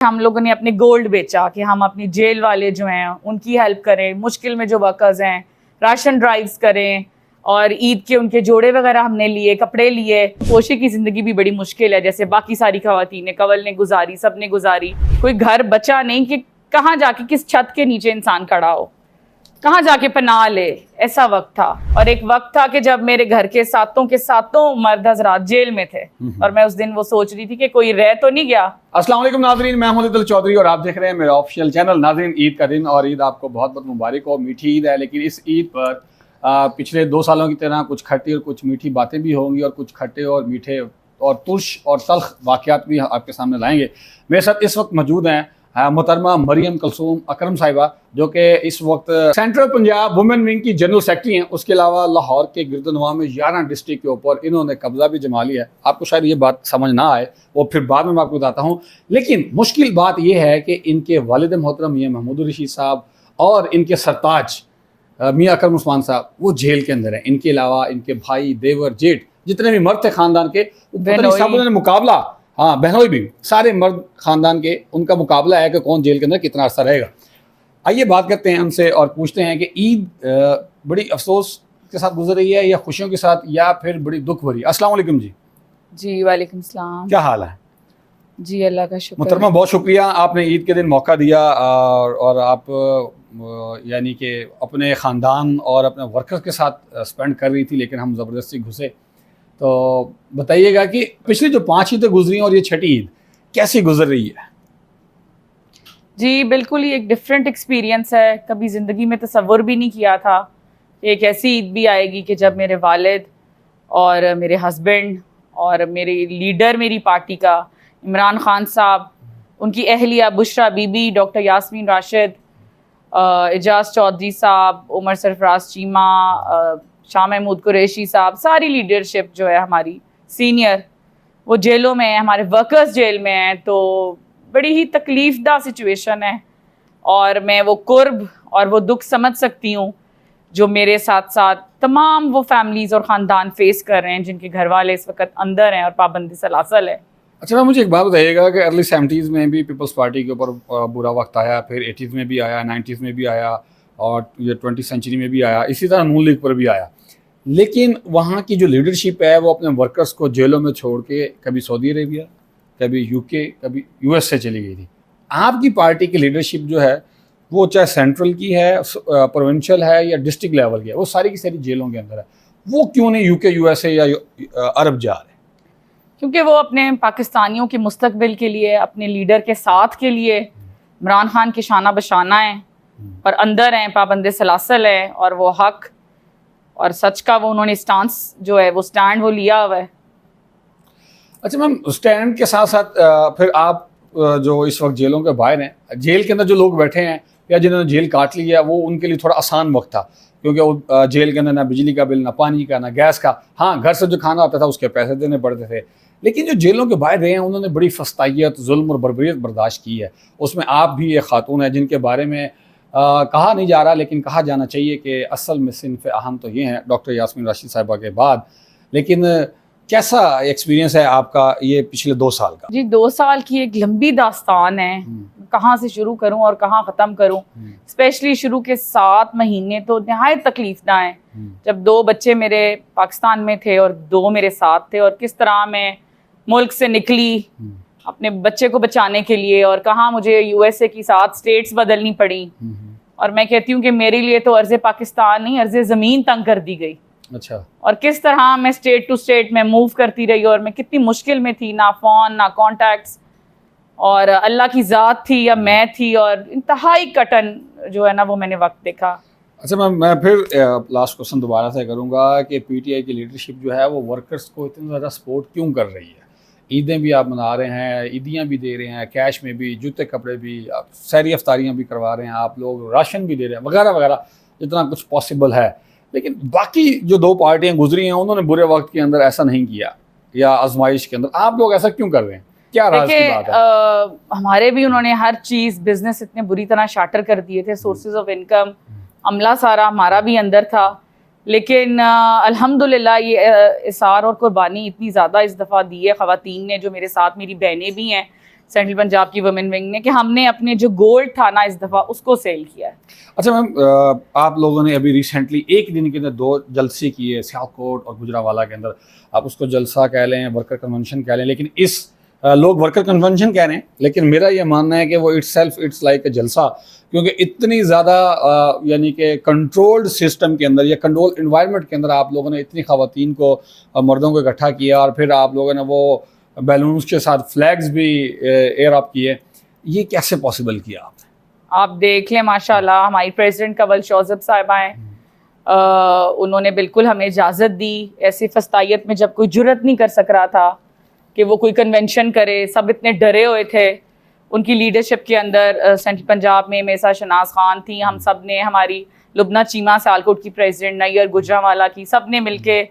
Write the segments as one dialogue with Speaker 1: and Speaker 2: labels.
Speaker 1: हम लोगों ने अपने गोल्ड बेचा कि हम अपनी जेल वाले जो हैं उनकी हेल्प करें, मुश्किल में जो वर्कर्स हैं राशन ड्राइव्स करें, और ईद के उनके जोड़े वगैरह हमने लिए, कपड़े लिए। कोशी की ज़िंदगी भी बड़ी मुश्किल है, जैसे बाकी सारी ख़वातीन ने, कवल ने गुजारी, सब ने गुजारी। कोई घर बचा नहीं कि कहाँ जाके, किस छत के नीचे इंसान खड़ा हो, कहाँ जाके पनाह ले। ऐसा वक्त था। और एक वक्त था कि जब मेरे घर के सातों मर्द हजरात जेल में थे, और मैं उस दिन वो सोच रही थी कि कोई रह तो नहीं गया।
Speaker 2: अस्सलाम वालेकुम नाज़रीन, मैं हूं दिल चौधरी और आप देख रहे हैं मेरा ऑफिशियल चैनल। नाज़रीन, ईद का दिन और ईद आपको बहुत बहुत मुबारक हो। मीठी ईद है, लेकिन इस ईद पर पिछले 2 सालों की तरह कुछ खट्टी और कुछ मीठी बातें भी होंगी, और कुछ खट्टे और मीठे और तुर्श और तल्ख वाक़यात भी आपके सामने लाएंगे। मेरे साथ इस वक्त मौजूद हैं मोहतरमा मरियम कलसूम अकरम साहिबा, जो कि इस वक्त सेंट्रल पंजाब वुमेन विंग की जनरल सेक्रेटरी हैं। उसके अलावा लाहौर के गिरदनवा में 11 डिस्ट्रिक्ट के ऊपर इन्होंने कब्जा भी जमा लिया है। आपको शायद ये बात समझ ना आए, वो फिर बाद में मैं आपको बताता हूँ। लेकिन मुश्किल बात यह है कि इनके वालिद मोहतरम मियां महमूद रशीद साहब और इनके सरताज मियां अकरम उस्मान साहब वो जेल के अंदर हैं। इनके अलावा इनके भाई, देवर, जेठ, जितने भी मर्द थे खानदान के, सब उन्होंने मुकाबला, हाँ बहनोई भी, सारे मर्द खानदान के, उनका मुकाबला है कि कौन जेल के अंदर कितना अर्सा रहेगा। आइए बात करते हैं उनसे और पूछते हैं कि ईद बड़ी अफसोस के साथ गुजर रही है या खुशियों के साथ, या फिर बड़ी दुख भरी। अस्सलाम वालेकुम जी।
Speaker 1: जी वालेकुम सलाम।
Speaker 2: क्या हाल है?
Speaker 1: जी अल्लाह का शुक्र।
Speaker 2: मोहतरमा बहुत शुक्रिया, आपने ईद के दिन मौका दिया और आप यानी कि अपने ख़ानदान और अपने वर्कर्स के साथ स्पेंड कर रही थी, लेकिन हम ज़बरदस्ती घुसे। तो बताइएगा कि पिछली जो 5 ईदें गुजरी और ये छठी ईद कैसी गुजर रही है?
Speaker 1: जी बिल्कुल ही एक डिफरेंट एक्सपीरियंस है। कभी ज़िंदगी में तसव्वुर भी नहीं किया था एक ऐसी ईद भी आएगी कि जब मेरे वालिद और मेरे हस्बैंड और मेरे लीडर मेरी पार्टी का इमरान खान साहब, उनकी अहलिया बुशरा बीबी, डॉक्टर यास्मीन राशिद, एजाज चौधरी साहब, उमर सरफराज चीमा, शाह महमूद कुरैशी साहब, सारी लीडरशिप जो है हमारी सीनियर, वो जेलों में है, हमारे वर्कर्स जेल में हैं। तो बड़ी ही तकलीफ़दा सिचुएशन है, और मैं वो कुर्ब और वो दुख समझ सकती हूँ जो मेरे साथ साथ तमाम वो फैमिलीज़ और ख़ानदान फेस कर रहे हैं जिनके घर वाले इस वक्त अंदर हैं और पाबंदी सलासल है।
Speaker 2: अच्छा मैम, मुझे एक बात बताइएगा कि अर्ली 70s में भी पीपल्स पार्टी के ऊपर बुरा वक्त आया, फिर 80s में भी आया, 90s में भी आया, और ये 20th सेंचुरी में भी आया, इसी तरह नून लीग पर भी आया। लेकिन वहाँ की जो लीडरशिप है वो अपने वर्कर्स को जेलों में छोड़ के कभी सऊदी अरेबिया, कभी यूके, कभी यूएस से चली गई थी। आपकी पार्टी की लीडरशिप जो है वो चाहे सेंट्रल की है, प्रोविंशियल है या डिस्ट्रिक्ट लेवल की है, वो सारी की सारी जेलों के अंदर है। वो क्यों नहीं यूके, यूएसए या अरब जा रहे?
Speaker 1: क्योंकि वो अपने पाकिस्तानियों के मुस्तकबिल के लिए, अपने लीडर के साथ के लिए इमरान खान के शाना बशाना है, और अंदर हैं, पाबंदी सलासल है, और वो हक और सच का वो उन्होंने स्टांस जो है वो स्टैंड वो लिया हुआ है।
Speaker 2: अच्छा मैम, स्टैंड के साथ साथ फिर आप जो इस वक्त जेलों के बाहर हैं, जेल के अंदर जो लोग बैठे हैं या जिन्होंने जेल काट ली है, वो उनके लिए थोड़ा आसान वक्त था, क्योंकि वो जेल के अंदर ना बिजली का बिल, ना पानी का, ना गैस का, हाँ घर से जो खाना आता था उसके पैसे देने पड़ते थे। लेकिन जो जेलों के बाहर रहे हैं उन्होंने बड़ी फस्तायत, जुल्म और बर्बरियत बर्दाश्त की है। उसमें आप भी एक खातून है जिनके बारे में कहा नहीं जा रहा, लेकिन कहा जाना चाहिए कि असल में सिनफ अहम तो ये हैं डॉक्टर यास्मीन राशिद साहिबा के बाद। लेकिन कैसा एक्सपीरियंस है आपका ये पिछले 2 साल का?
Speaker 1: जी 2 साल की एक लंबी दास्तान है, कहाँ से शुरू करूँ और कहाँ ख़त्म करूँ। स्पेशली शुरू के 7 महीने तो नहायत तकलीफदा हैं, जब 2 बच्चे मेरे पाकिस्तान में थे और 2 मेरे साथ थे, और किस तरह मैं मुल्क से निकली अपने बच्चे को बचाने के लिए, और कहाँ मुझे यूएसए की 7 स्टेट्स बदलनी पड़ी। और मैं कहती हूँ कि मेरे लिए तो अर्ज़े पाकिस्तान नहीं, अर्ज़े ज़मीन तंग कर दी गई।
Speaker 2: अच्छा। और
Speaker 1: किस तरह मैं स्टेट टू स्टेट में मूव करती रही, और मैं कितनी मुश्किल में थी, ना फ़ोन ना कॉन्टैक्ट्स, और अल्लाह की ज़ात थी या मैं थी, और इंतहाई कटन जो है ना वो मैंने वक्त देखा।
Speaker 2: अच्छा मैं फिर लास्ट क्वेश्चन दोबारा से करूँगा कि पीटीआई की लीडरशिप जो है वो वर्कर्स को इतना ज़्यादा सपोर्ट क्यों कर रही है? ईदें भी आप मना रहे हैं, ईदियाँ भी दे रहे हैं, कैश में भी, जूते कपड़े भी, सहरी अफ्तारियाँ भी करवा रहे हैं आप लोग, राशन भी दे रहे हैं, वगैरह वगैरह जितना कुछ पॉसिबल है। लेकिन बाकी जो 2 पार्टियाँ गुजरी हैं उन्होंने बुरे वक्त के अंदर ऐसा नहीं किया, या आजमाइश के अंदर आप लोग ऐसा क्यों कर रहे हैं? क्या राज की बात है?
Speaker 1: हमारे भी उन्होंने हर चीज़, बिजनेस इतने बुरी तरह शाटर कर दिए थे, सोर्सेज ऑफ इनकम, अमला सारा हमारा भी अंदर था। लेकिन अल्हम्दुलिल्लाह ये इसार और कुर्बानी इतनी ज़्यादा इस दफ़ा दी है ख़वातीन ने, जो मेरे साथ मेरी बहनें भी हैं, सेंट्रल पंजाब की वुमेन विंग ने कि हमने अपने जो गोल्ड था ना इस दफ़ा उसको सेल किया है।
Speaker 2: अच्छा मैम, आप लोगों ने अभी रिसेंटली एक दिन के अंदर 2 जलसे किए सियालकोट और गुजरांवाला के अंदर। आप उसको जलसा कह लें, वर्कर कन्वेंशन कह लें, लेकिन लोग वर्कर कन्वेंशन कह रहे हैं, लेकिन मेरा ये मानना है कि वो इट्स लाइक ए जलसा, क्योंकि इतनी ज़्यादा यानी कि कंट्रोल्ड सिस्टम के अंदर या कंट्रोल इन्वायरमेंट के अंदर आप लोगों ने इतनी ख़वातीन को, मर्दों को इकट्ठा किया और फिर आप लोगों ने वो बैलून्स के साथ फ्लैग्स भी एयर अप किए। ये कैसे पॉसिबल किया आपने?
Speaker 1: आप देख लें माशाल्लाह, हमारी प्रेसिडेंट कंवल शौजब साहिबा हैं, उन्होंने बिल्कुल हमें इजाज़त दी। ऐसी फस्तायत में जब कोई जुर्रत नहीं कर सक रहा था कि वो कोई कन्वेंशन करे, सब इतने डरे हुए थे। उनकी लीडरशिप के अंदर सेंट्रल पंजाब में मेसा शनाज खान थी, हम सब ने, हमारी लुबना चीमा सियालकोट की प्रेसिडेंट, नैयर गुजरांवाला की, सब ने मिलके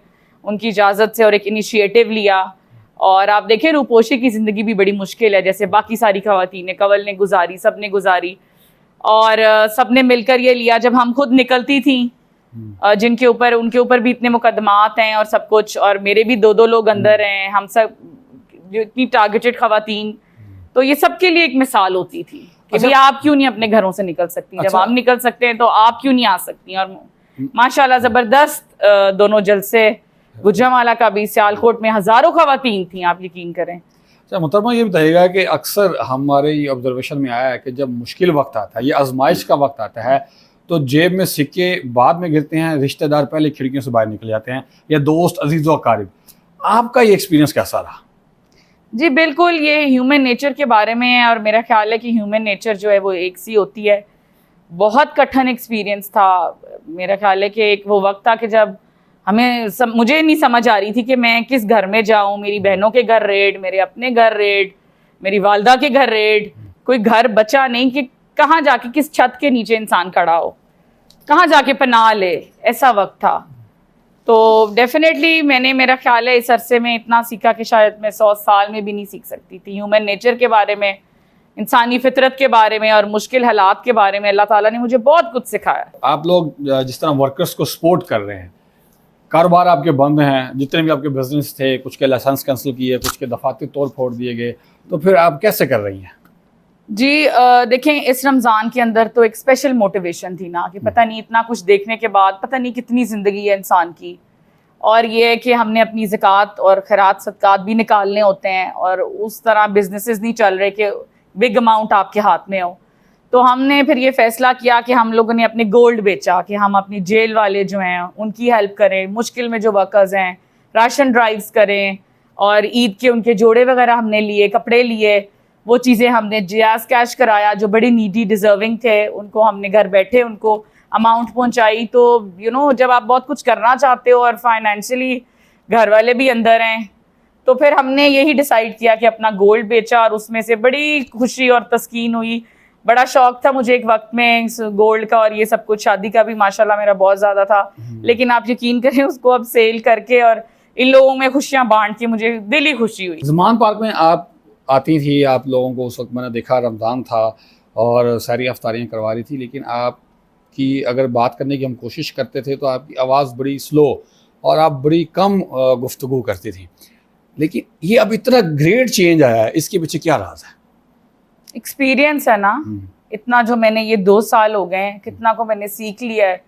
Speaker 1: उनकी इजाज़त से और एक इनिशिएटिव लिया। और आप देखें रूपोशी की ज़िंदगी भी बड़ी मुश्किल है, जैसे बाकी सारी ख़वातीनें, कंवल ने गुजारी, सब ने गुजारी, और सब ने मिलकर ये लिया। जब हम खुद निकलती थी, जिनके ऊपर, उनके ऊपर भी इतने मुकदमात हैं और सब कुछ, और मेरे भी 2 लोग अंदर हैं, हम सब जो इतनी टारगेटेड ख़वातीन, तो ये सबके लिए एक मिसाल होती थी कि भाई आप क्यों नहीं अपने घरों से निकल सकती। जब हम निकल सकते हैं तो आप क्यों नहीं आ सकती। और माशाल्लाह ज़बरदस्त दोनों जलसे, गुजरांवाला का भी, सियालकोट में हज़ारों ख़वातीन थी, आप यकीन करें।
Speaker 2: अच्छा मोहतरमा, ये बताइएगा कि अक्सर हमारे ये ऑब्जर्वेशन में आया है कि जब मुश्किल वक्त आता है, ये आजमाइश का वक्त आता है, तो जेब में सिक्के बाद में गिरते हैं, रिश्तेदार पहले खिड़कियों से बाहर निकल जाते हैं, या दोस्त, अजीज़ व अकारिब। आपका ये एक्सपीरियंस कैसा रहा?
Speaker 1: जी बिल्कुल, ये ह्यूमन नेचर के बारे में है, और मेरा ख्याल है कि ह्यूमन नेचर जो है वो एक सी होती है। बहुत कठिन एक्सपीरियंस था। मेरा ख्याल है कि एक वो वक्त था कि जब मुझे नहीं समझ आ रही थी कि मैं किस घर में जाऊं। मेरी बहनों के घर रेड, मेरे अपने घर रेड, मेरी वालदा के घर रेड, कोई घर बचा नहीं कि कहाँ जाके, किस छत के नीचे इंसान खड़ा हो, कहाँ जाके पनाह ले, ऐसा वक्त था। तो डेफिनेटली मैंने, मेरा ख्याल है इस अरसे में इतना सीखा कि शायद मैं 100 साल में भी नहीं सीख सकती थी। ह्यूमन नेचर के बारे में, इंसानी फितरत के बारे में और मुश्किल हालात के बारे में अल्लाह ताला ने मुझे बहुत कुछ सिखाया।
Speaker 2: आप लोग जिस तरह वर्कर्स को सपोर्ट कर रहे हैं, कारोबार आपके बंद हैं, जितने भी आपके बिजनेस थे, कुछ के लाइसेंस कैंसिल किए, कुछ के दफातर तोड़ फोड़ दिए गए, तो फिर आप कैसे कर रही हैं?
Speaker 1: जी देखें, इस रमज़ान के अंदर तो एक स्पेशल मोटिवेशन थी ना कि पता नहीं इतना कुछ देखने के बाद पता नहीं कितनी ज़िंदगी है इंसान की, और ये है कि हमने अपनी ज़कात और खैरात सदकात भी निकालने होते हैं, और उस तरह बिजनेसेस नहीं चल रहे कि बिग अमाउंट आपके हाथ में हो। तो हमने फिर ये फ़ैसला किया कि हम लोगों ने अपने गोल्ड बेचा, कि हम अपनी जेल वाले जो हैं उनकी हेल्प करें, मुश्किल में जो वर्कर्स हैं, राशन ड्राइव्स करें, और ईद के उनके जोड़े वगैरह हमने लिए, कपड़े लिए, वो चीज़ें हमने जयाज़ कैश कराया, जो बड़ी नीडी डिज़र्विंग थे उनको हमने घर बैठे उनको अमाउंट पहुंचाई। तो जब आप बहुत कुछ करना चाहते हो और फाइनेंशियली घर वाले भी अंदर हैं, तो फिर हमने यही डिसाइड किया कि अपना गोल्ड बेचा, और उसमें से बड़ी खुशी और तस्कीन हुई। बड़ा शौक था मुझे एक वक्त में गोल्ड का, और ये सब कुछ, शादी का भी माशाल्लाह मेरा बहुत ज़्यादा था, लेकिन आप यकीन करें उसको अब सेल करके और इन लोगों में खुशियाँ बांट के मुझे दिली खुशी हुई।
Speaker 2: ज़मान पार्क में आप आती थी, आप लोगों को उस वक्त मैंने देखा, रमज़ान था और सारी अफ्तारियाँ करवा रही थी, लेकिन आपकी अगर बात करने की हम कोशिश करते थे तो आपकी आवाज़ बड़ी स्लो और आप बड़ी कम गुफ्तगू करती थी। लेकिन ये अब इतना ग्रेट चेंज आया है, इसके पीछे क्या राज है?
Speaker 1: एक्सपीरियंस है ना, इतना जो मैंने, ये 2 साल हो गए हैं, कितना को मैंने सीख लिया है।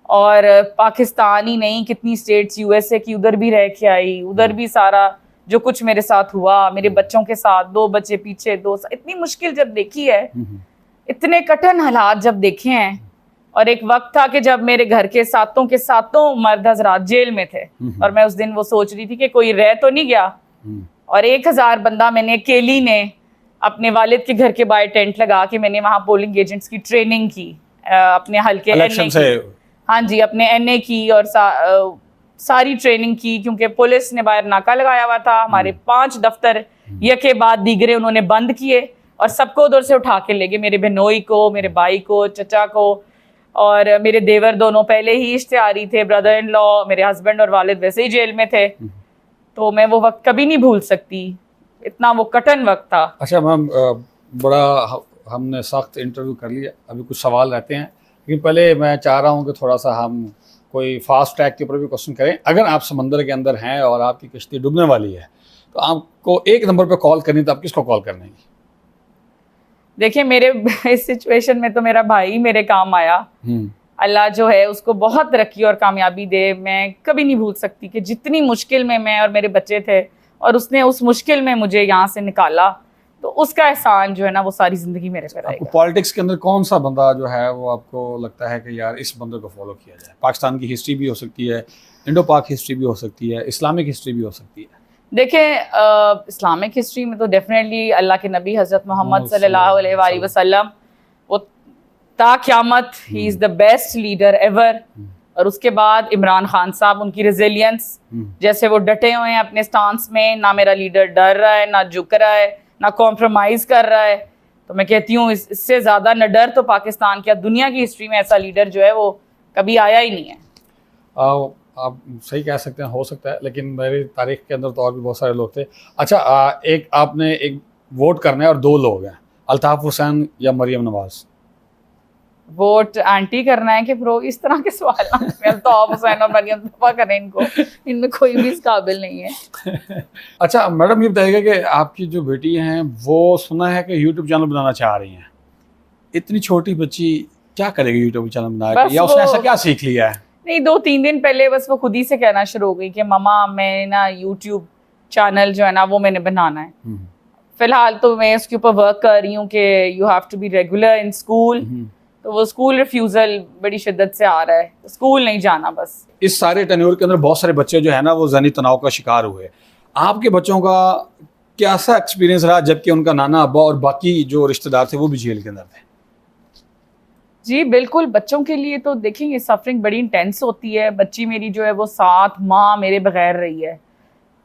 Speaker 1: और पाकिस्तान ही नहीं, कितनी स्टेट्स, यूएसए की उधर भी रह के आई, उधर भी सारा जो कुछ मेरे साथ हुआ, मेरे बच्चों के साथ, 2 बच्चे पीछे, 2 इतनी मुश्किल जब देखी है, इतने कठिन हालात जब देखे हैं। और एक वक्त था कि जब मेरे घर के सातों मर्द हजरात जेल में थे, और मैं उस दिन वो सोच रही थी कि कोई रह तो नहीं गया। और 1000 बंदा मैंने अकेली ने अपने वालिद के घर के बाहर टेंट लगा के मैंने वहाँ पोलिंग एजेंट्स की ट्रेनिंग की, अपने हल्के
Speaker 2: इलेक्शन से,
Speaker 1: हाँ जी, अपने एनए की और सारी ट्रेनिंग की, क्योंकि पुलिस ने बाहर नाका लगाया हुआ था। हमारे 5 दफ्तर यके बाद दीगरे उन्होंने बंद किए और सबको उधर से उठा के ले गए, मेरे बहनोई को, मेरे भाई को, चचा को, और मेरे देवर दोनों पहले ही इश्तिहारी थे, ब्रदर इन लॉ, मेरे हस्बैंड और वालिद वैसे ही जेल में थे। तो मैं वो वक्त कभी नहीं भूल सकती, इतना वो कठिन वक्त था।
Speaker 2: अच्छा मैम, बड़ा हमने सख्त इंटरव्यू कर लिया, अभी कुछ सवाल रहते हैं, लेकिन पहले मैं चाह रहा हूँ कि थोड़ा सा हम कोई फास्ट ट्रैक के ऊपर भी क्वेश्चन करें। अगर आप समंदर के अंदर हैं और आपकी किश्ती डूबने वाली है, तो आपको एक नंबर पे कॉल करनी, तो आप किसको कॉल करने की?
Speaker 1: देखिए मेरे इस सिचुएशन में तो मेरा भाई मेरे काम आया। अल्लाह जो है उसको बहुत तरक्की और कामयाबी दे। मैं कभी नहीं भूल सकती कि जितनी मुश्किल में मैं और मेरे बच्चे थे और उसने उस मुश्किल में मुझे यहाँ से निकाला, तो उसका एहसान जो है ना वो सारी जिंदगी मेरे पे रहेगा।
Speaker 2: पॉलिटिक्स के अंदर कौन सा बंदा जो है वो आपको लगता है कि यार इस बंदे को फॉलो किया जाए? पाकिस्तान की हिस्ट्री भी हो सकती है, इंडो पाक हिस्ट्री भी हो सकती है, इस्लामिक हिस्ट्री भी हो सकती है।
Speaker 1: देखिए इस्लामिक हिस्ट्री में तो डेफिनेटली अल्लाह के नबी हज़रत मोहम्मद सल्लल्लाहु अलैहि वसल्लम, वो ता क़यामत he is the best leader ever. और उसके बाद इमरान खान साहब, उनकी रेजिलियंस, जैसे वो डटे हुए हैं अपने स्टांस में, ना मेरा लीडर डर रहा है, ना झुक रहा है, ना कॉम्प्रोमाइज़ कर रहा है। तो मैं कहती हूँ इससे ज़्यादा न डर तो पाकिस्तान क्या दुनिया की हिस्ट्री में ऐसा लीडर जो है वो कभी आया ही नहीं है।
Speaker 2: आप सही कह सकते हैं, हो सकता है, लेकिन मेरी तारीख के अंदर तो और भी बहुत सारे लोग थे। अच्छा, एक आपने एक वोट करना है और दो लोग हैं, अल्ताफ हुसैन या मरियम नवाज?
Speaker 1: वोट एंटी करना है कि प्रो? इस तरह के सवाल ना अल्ताफ हुसैन और मरियम नवाज करें, इनको इनमें कोई भी इस काबिल नहीं है।
Speaker 2: अच्छा मैडम, ये बताइएगा कि आपकी जो बेटी हैं वो सुना है कि यूट्यूब चैनल बनाना चाह रही हैं। इतनी छोटी बच्ची क्या करेगी यूट्यूब चैनल बना के, या उसने ऐसा क्या सीख लिया है?
Speaker 1: नहीं, 2-3 दिन पहले बस वो खुद ही से कहना शुरू हो गई कि मम्मा मैं ना यूट्यूब चैनल जो है ना वो मैंने बनाना है। फिलहाल तो मैं उसके ऊपर वर्क कर रही हूँ कि you have to be regular in school. तो वो स्कूल रिफ्यूज़ल बड़ी शिद्दत से आ रहा है, स्कूल नहीं जाना बस।
Speaker 2: इस सारे टेन्योर के अंदर बहुत सारे बच्चे जो है ना वो ज़हनी तनाव का शिकार हुए। आपके बच्चों का कैसा एक्सपीरियंस रहा जबकि उनका नाना अब्बा और बाकी जो रिश्तेदार थे वो भी जेल के अंदर थे?
Speaker 1: जी बिल्कुल, बच्चों के लिए तो देखेंगे सफरिंग बड़ी इंटेंस होती है। बच्ची मेरी जो है वो 7 माह मेरे बगैर रही है।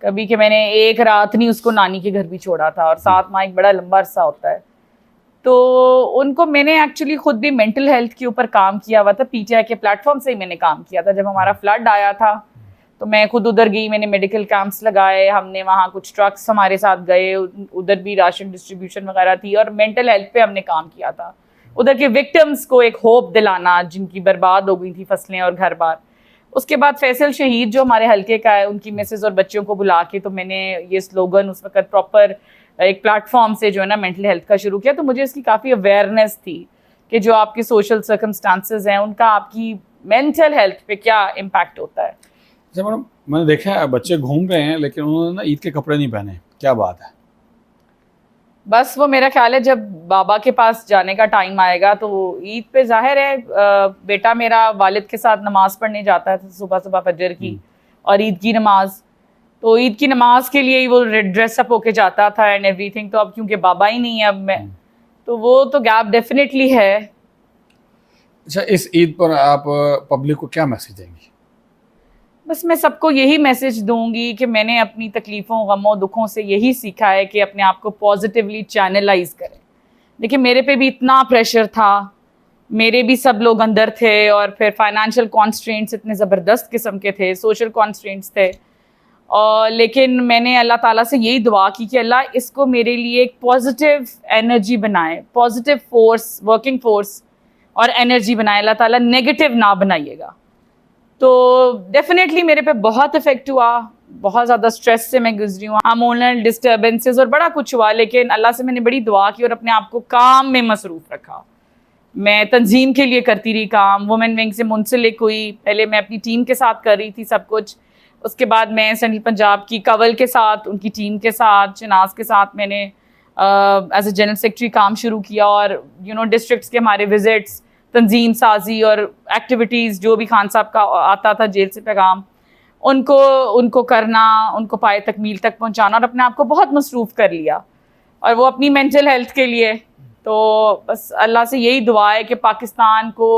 Speaker 1: कभी कि मैंने एक रात नहीं उसको नानी के घर भी छोड़ा था, और 7 माह एक बड़ा लंबा अरसा होता है। तो उनको मैंने एक्चुअली खुद भी मेंटल हेल्थ के ऊपर काम किया हुआ था, पीटीआई के प्लेटफॉर्म से ही मैंने काम किया था। जब हमारा फ्लड आया था तो मैं खुद उधर गई, मैंने मेडिकल कैंप्स लगाए, हमने वहाँ कुछ ट्रक्स हमारे साथ गए, उधर भी राशन डिस्ट्रीब्यूशन वगैरह थी, और मेंटल हेल्थ पे हमने काम किया था। उधर के विक्टिम्स को एक होप दिलाना जिनकी बर्बाद हो गई थी फसलें और घर बार। उसके बाद फैसल शहीद जो हमारे हल्के का है, उनकी मिसेस और बच्चों को बुला के तो मैंने ये स्लोगन उस वक्त प्रॉपर एक प्लेटफॉर्म से जो है ना मेंटल हेल्थ का शुरू किया। तो मुझे इसकी काफ़ी अवेयरनेस थी कि जो आपके सोशल सर्कमस्टांसेस हैं उनका आपकी मेंटल हेल्थ पे क्या इम्पैक्ट होता है।
Speaker 2: अच्छा मैडम, मैंने देखा है बच्चे घूम रहे हैं लेकिन उन्होंने ना ईद के कपड़े नहीं पहने, क्या बात है?
Speaker 1: बस वो मेरा ख्याल है जब बाबा के पास जाने का टाइम आएगा तो ईद पे जाहिर है बेटा मेरा वालिद के साथ नमाज पढ़ने जाता था सुबह सुबह फजर की और ईद की नमाज। तो ईद की नमाज के लिए ही वो ड्रेसअप होके जाता था एंड एवरीथिंग। तो अब क्योंकि बाबा ही नहीं है अब मैं, तो वो तो गैप डेफिनेटली है।
Speaker 2: अच्छा, इस ईद पर आप पब्लिक को क्या मैसेज देंगी?
Speaker 1: बस मैं सबको यही मैसेज दूंगी कि मैंने अपनी तकलीफ़ों, गमों, दुखों से यही सीखा है कि अपने आप को पॉजिटिवली चैनलाइज करें। देखिए मेरे पे भी इतना प्रेशर था, मेरे भी सब लोग अंदर थे, और फिर फाइनेंशियल कॉन्स्ट्रेंट्स इतने ज़बरदस्त किस्म के थे, सोशल कॉन्स्ट्रेंट्स थे। और लेकिन मैंने अल्लाह ताला से यही दुआ की कि अल्लाह इसको मेरे लिए एक पॉजिटिव एनर्जी बनाए, पॉजिटिव फोर्स, वर्किंग फोर्स और एनर्जी बनाए। अल्लाह ताला नेगेटिव ना बनाइएगा। तो डेफिनेटली मेरे पे बहुत इफेक्ट हुआ, बहुत ज़्यादा स्ट्रेस से मैं गुजरी हूँ, हार्मोनल डिस्टर्बेंसेस और बड़ा कुछ हुआ, लेकिन अल्लाह से मैंने बड़ी दुआ की और अपने आप को काम में मसरूफ़ रखा। मैं तंजीम के लिए करती रही काम, वुमेन विंग से मुंसलिक हुई। पहले मैं अपनी टीम के साथ कर रही थी सब कुछ, उसके बाद मैं सेंट्रल पंजाब की कवल के साथ, उनकी टीम के साथ, शनाज के साथ मैंने एज ए जनरल सेक्रेटरी काम शुरू किया। और डिस्ट्रिक्ट्स के हमारे विजिट्स, तंजीम साजी और एक्टिविटीज़ जो भी खान साहब का आता था जेल से पैगाम, उनको करना, उनको पाए तकमील तक पहुंचाना, और अपने आप को बहुत मसरूफ़ कर लिया, और वो अपनी मेंटल हेल्थ के लिए। तो बस अल्लाह से यही दुआ है कि पाकिस्तान को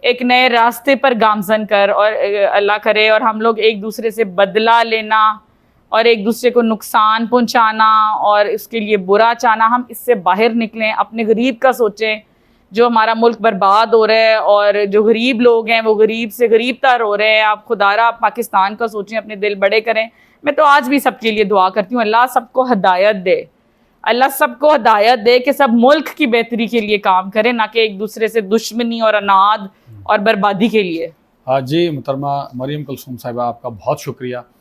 Speaker 1: एक नए रास्ते पर गामजन कर, और अल्लाह करे और हम लोग एक दूसरे से बदला लेना और एक दूसरे को नुकसान पहुंचाना और इसके लिए बुरा चाहना, हम इससे बाहर निकलें, अपने गरीब का सोचें। जो हमारा मुल्क बर्बाद हो रहा है और जो गरीब लोग हैं वो गरीब से गरीब तर हो रहे हैं। आप खुदारा पाकिस्तान का सोचें, अपने दिल बड़े करें। मैं तो आज भी सबके लिए दुआ करती हूँ, अल्लाह सबको हदायत दे, अल्लाह सबको हदायत दे कि सब मुल्क की बेहतरी के लिए काम करें, ना कि एक दूसरे से दुश्मनी और अनाद और बर्बादी के लिए।
Speaker 2: हाँ जी, मुहतरमा मरियम कुलसूम साहिबा, आपका बहुत शुक्रिया।